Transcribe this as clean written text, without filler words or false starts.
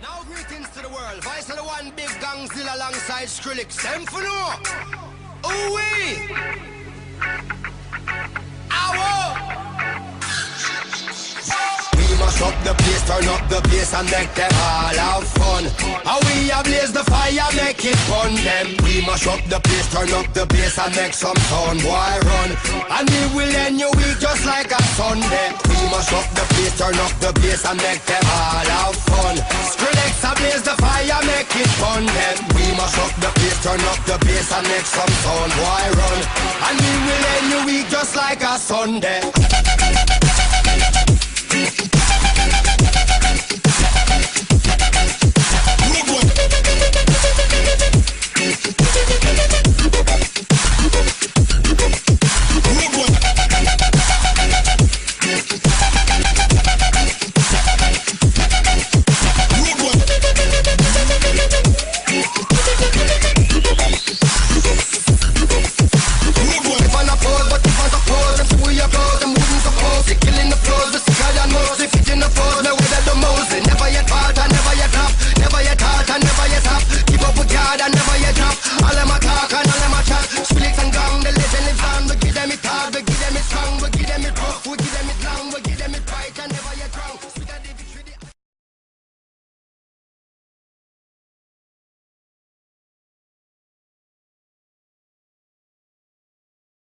Now greetings to the world. Vice of the one big gangzilla alongside Skrillex. Them for no. Ooh-wee. Ow. We mash up the place, turn up the bass and make them all have fun. How we ablaze the fire, make it fun them. We mash up the place, turn up the bass and make some sound, boy run. And we will end your week just like a Sunday. We mash up the place, turn up the bass and make them all have fun. Skrillex ablaze the fire, make it fun them. We mash up the place, turn up the bass and make some sound, boy run. And we will end your week just like a Sunday.